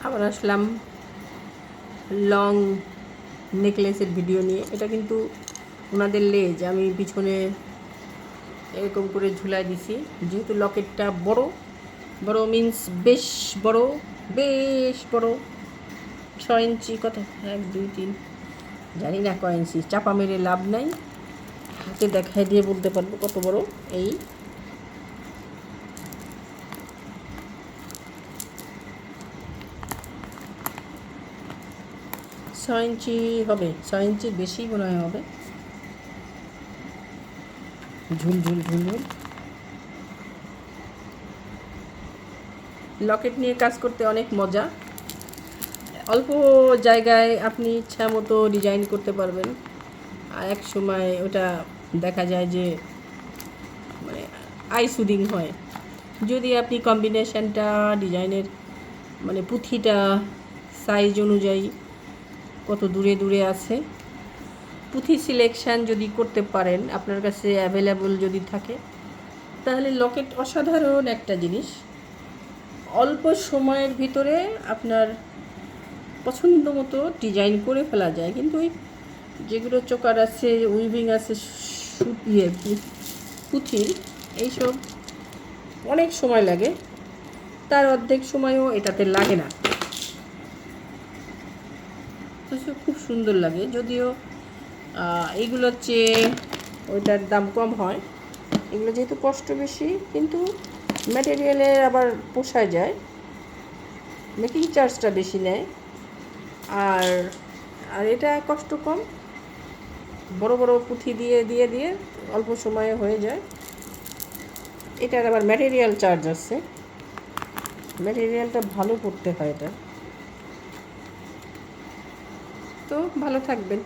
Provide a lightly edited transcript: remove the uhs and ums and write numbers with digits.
আবার আসলাম long নেকলেসের video নিয়ে। এটা কিন্তু ওনাদের লেজ আমি পিছনে এরকম করে ঝুলাই দিছি, যেহেতু লকেটটা বড় বড় মিন্স বেশ বড়, বেশ বড়। 6 ইঞ্চি, কত 1 2 3 জানি না কয় ইঞ্চি, চাপা মেরে লাভ নাই, হাতে দেখায় দিয়ে বলতে পারবো কত বড়। এই 6 ইঞ্চি হবে, 6 ইঞ্চির বেশি মনে হয় হবে। ঝুল ঝুল ঝুল ঝুল। লকেট নিয়ে কাজ করতে অনেক মজা। অল্প জায়গায় আপনি ইচ্ছা মতো ডিজাইন করতে পারবেন, আর এক সময় ওটা দেখা যায় যে মানে আই সুদিং হয় যদি আপনি কম্বিনেশনটা ডিজাইনের মানে পুঁথিটা সাইজ অনুযায়ী কত দূরে দূরে আছে, পুঁথি সিলেকশান যদি করতে পারেন, আপনার কাছে অ্যাভেলেবল যদি থাকে, তাহলে লকেট অসাধারণ একটা জিনিস। অল্প সময়ের ভিতরে আপনার পছন্দ মতো ডিজাইন করে ফেলা যায়। কিন্তু ওই যেগুলো চোকার আছে, উইভিং আছে, পুঁথির এইসব অনেক সময় লাগে, তার অর্ধেক সময়ও এটাতে লাগে না। তো খুব সুন্দর লাগে, যদিও এইগুলোর চেয়ে ওইটার দাম কম হয়। এগুলো যেহেতু কষ্ট বেশি, কিন্তু ম্যাটেরিয়ালের আবার পোষায় যায়, মেকিং চার্জটা বেশি নেয়। আর আর এটা কষ্ট কম, বড় বড় পুঁথি দিয়ে দিয়ে দিয়ে অল্প সময়ে হয়ে যায়। এটার আবার ম্যাটেরিয়াল চার্জ আছে, ম্যাটেরিয়ালটা ভালো করতে হয় এটা। তো ভালো থাকবেন।